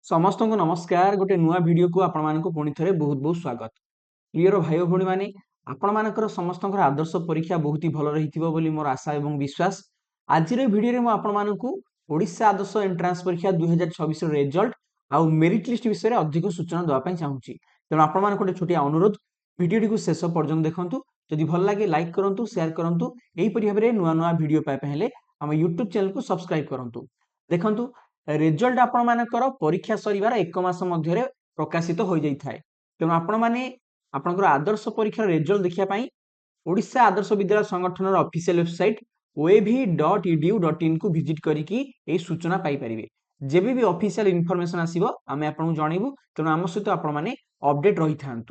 समस्त को नमस्कार गोटे नुआ वीडियो को आपण मानक पुणी थे बहुत बहुत स्वागत। प्रियर भाई भौणी मैंने आपण मानकर समस्त आदर्श परीक्षा बहुत ही भल रही मोर आशा और विश्वास। आज वीडियो में आपण मानक ओडिशा आदर्श एंट्रांस परीक्षा 2026 रिजल्ट आउ मेरिट लिस्ट विषय में अधिक सूचना देवाई चाहूँगी। तेणु आपण मान गोटे छोटिया अनुरोध वीडियो को शेष पर्यटन देखूँ। जदि भल लगे लाइक करूँ, शेयर करूँ। यहीपरि भाव में नुआ नुआ वीडियो पाइबा आम यूट्यूब चैनल को सब्सक्राइब करूँ। देखु रिजल्ट आपण मानकर परीक्षा सरीबार एक मास मध्य प्रकाशित हो जाए। तेणु आपण मैंने आपंकर आदर्श परीक्षार रिजल्ट देखा ओडिशा आदर्श विद्यालय संगठन ऑफिशियल वेबसाइट oav.edu.in को विजिट करिकी सूचना पाइपर। जब भी ऑफिशियल इनफॉरमेशन आसीबो आमे आपन जणैबु। तेणु आम सहित आपण मैंने अपडेट रही था।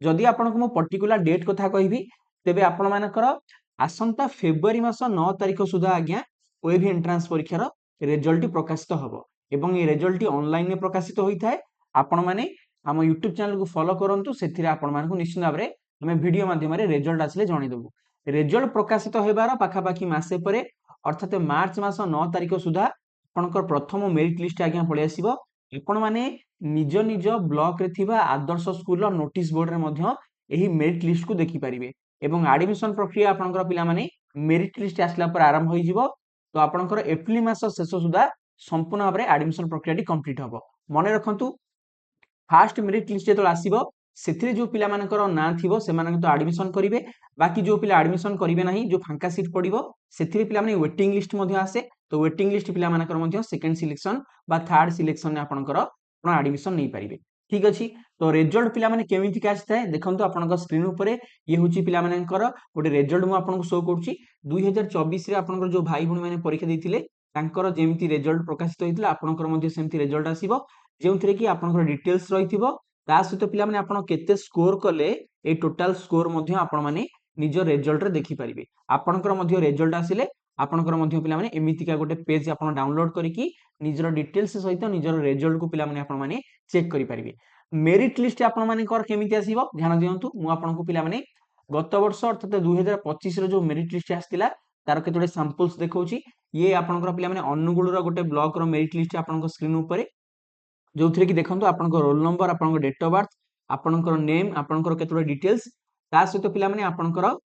जदि आपन को मो पर्टिकुलर डेट कथा कहबी तेबे आपण मानकर आसंता फेब्रुआरी मास 9 तारिख सुधा आज्ञा ओएवी एंट्रांस परीक्षार रिजल्ट प्रकाशित हम एवं ये रिजल्ट ऑनलाइन में प्रकाशित होता है। आपण माने आम यूट्यूब चैनल को फॉलो करूँ। से आपण मानक निश्चित भाव में आम वीडियो माध्यम रिजल्ट आसिले जनईदेबू। रिजल्ट प्रकाशित होबार पाखापाखि मासे परे अर्थात मार्च मास 9 तारिख सुधा आपंकर प्रथम मेरिट लिस्ट आज्ञा पलि आसिबो। आपण माने निज निज ब्लॉक रे थिबा आदर्श स्कूल नोटिस बोर्ड रे मध्य एही मेरिट लिस्ट को देखि पारिबे एवं एडमिशन प्रक्रिया आपनकर पिला माने मेरिट लिस्ट आसला पर आरंभ होई जिवो। तो आपनकर एप्रिल मास शेष सुधा संपूर्ण भाव में एडमिशन प्रक्रिया कंप्लीट हम। मन रखु फास्ट मेरिट लिस्ट जो आसो से जो पिला ना थी से तो एडमिशन करेंगे। बाकी जो पिला एडमिशन करेंगे ना जो फांका सीट पड़ो से पिला वेटिंग लिस्ट आसे। तो वेटिंग लिस्ट पिला सेकेंड सिलेक्शन बा थर्ड सिलेक्शन आपंकर एडमिशन नहीं पारे। ठीक अच्छे। तो रिजल्ट पिला माने केमिति आसी है देखो आप स्क्रीन उपर ये हूँ पिला गोटे रिजल्ट मुझे शो करुँची 2024 जो भाई भाई मैंने परीक्षा देते तांकर जेमती रिजल्ट प्रकाशित होता है आपंकर सेमती रिजल्ट आसीबो जो थे कि आपंकर डिटेल्स रही सहित पिला माने आपण केते स्कोर कले ए टोटल स्कोर मध्य आपण माने निज रिजल्ट रे देखि परिबे। आपणकर मध्य रिजल्ट आसिले आपणकर मध्य पिला माने एमितिका गोटे पेज आपण डाउनलोड करिकि निजर डिटेल्स सहित निजर रिजल्ट को पिला माने आपण माने चेक करि परिबे। मेरिट लिस्ट आपण माने कर केमिति आसीबो ध्यान दियंतु। मु आपनको पिला माने गत वर्ष अर्थात 2025 रो जो मेरिट लिस्ट आस्तिला तार केतोडे सैंपल्स देखौची। ये आपनकर पिला माने अनुगुळ रो गोटे ब्लॉक रो मेरिट लिस्ट आपनकर स्क्रीन ऊपर जो थे कि देखो आपनकर रोल नंबर आपनकर डेट ऑफ बर्थ आपनकर नेम आपनकर केतोडे डिटेल्स ता सहित पिला माने आपनकर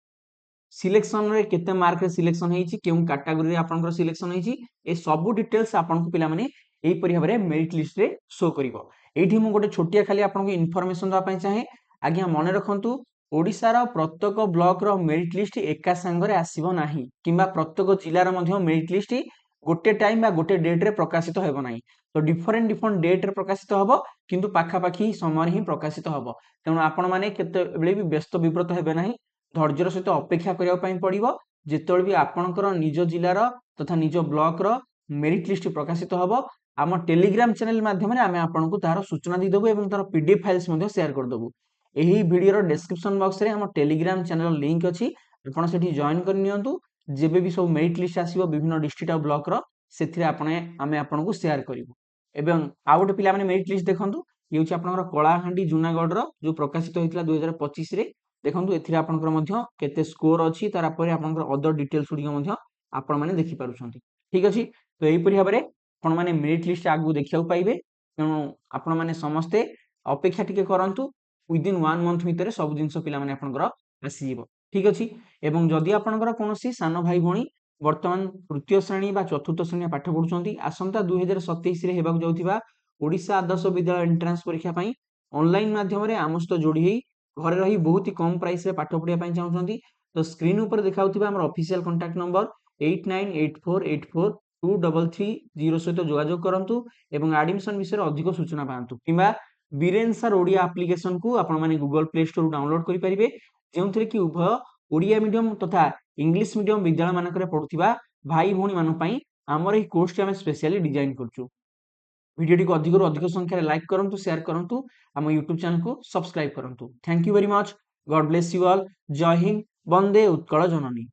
सिलेक्शन रे केते मार्क रे सिलेक्शन हेची केउ कैटेगरी रे आपनकर सिलेक्शन हेची ए सब डिटेल्स आपनको पिला माने एही परि भाबरे मेरिट लिस्ट रे शो करिवो। एठी मु गोटे छोटिया खाली आपनको इन्फॉर्मेशन दवा पई चाहे। आज्ञा मन रखंतु ओडिसा रो प्रत्येक ब्लॉक रो मेरिट लिस्ट एका संगरे आसीबो नाही किंबा प्रत्येक जिल्ला रो मध्य मेरिट लिस्ट गोटे टाइम बा गोटे डेट रे प्रकाशित हेबो नाही। तो डिफरेंट डिफरेंट डेट रे प्रकाशित हबो किंतु पाखापाखि समय ही प्रकाशित हबो। तेणु आपण माने केते बेले भी व्यस्त विब्रत हेबे नाही धैर्यर सहित अपेक्षा करिया पई पड़िबो। जेतेबेले भी आपणकर निज जिल्लार तथा निज ब्लॉक रो मेरिट लिस्ट प्रकाशित हबो आम टेलीग्राम चैनल माध्यम आमे आपनको तार सूचना दी देबो एवं तार पीडीएफ फाइल्स मध्ये शेयर कर देबो। एही वीडियो रो डिस्क्रिप्शन बॉक्स रे हम टेलीग्राम चैनल लिंक अछि आपण सेठी जॉइन कर नियंतु। जेबे भी सब मेरिट लिस्ट आसीबो विभिन्न डिस्ट्रिक्ट और ब्लॉक रो सेथिरे आपने आमे आपनको शेयर करिवो। एवं आउ गोटे पिला माने मेरिट लिस्ट देखंतु ये होछि आपनकर कलाहांडी जूनागढ़ रो जो प्रकाशित होइतला 2025 रे देखंतु एथिरे आपनकर मध्य केते स्कोर अछि तारा परे आपनकर अदर डिटेल्स गुडी मध्य आपण माने देखि पारुछंती। ठीक अछि। तो एही परि भाबरे आपण माने मेरिट लिस्ट आगु देखियाउ पाइबे। तेणु आपण माने समस्ते अपेक्षा टिके करंतु विदिन 1 मंथ भितरे सब जिंस पिला माने आपनकर आसी जिवो। ठीक अछि। एवं जदि आपनकर कोनोसी सान भाई भणी वर्तमान तृतीय श्रेणी बा चतुर्थ श्रेणी पाठ पढुछंती आसंता 2027 रे हेबाक जाउथिबा ओडिशा आदर्श विद्यालय एंट्रांस परीक्षा पई ऑनलाइन माध्यम रे आमस्त जोडी हेई घरे रही बहुत ही कम प्राइस रे पाठ पढिया पई चाहउछंती तो स्क्रीन ऊपर देखाउथिबा हमर ऑफिशियल कांटेक्ट नंबर 8984842330 सहित जोगाजोग करंतु एवं एडमिशन विषय अधिक सूचना पांतु किबा बीरेन सर ओडिया एप्लीकेशन को आपण माने गूगल प्ले स्टोर डाउनलोड करि परिबे जेउथरे कि उभय ओडिया मीडियम तथा इंग्लिश मीडियम विद्यालय मानकरे पढुथिबा भाई भौणी मान पई हमर एही कोर्स हम स्पेशली डिजाइन करछु। वीडियो को अधिक संख्या लाइक करंतु शेयर करंतु हम यूट्यूब चैनल को सब्सक्राइब करंतु। Thank you very much. God bless you all. जय हिंद। वंदे उत्कल जननी।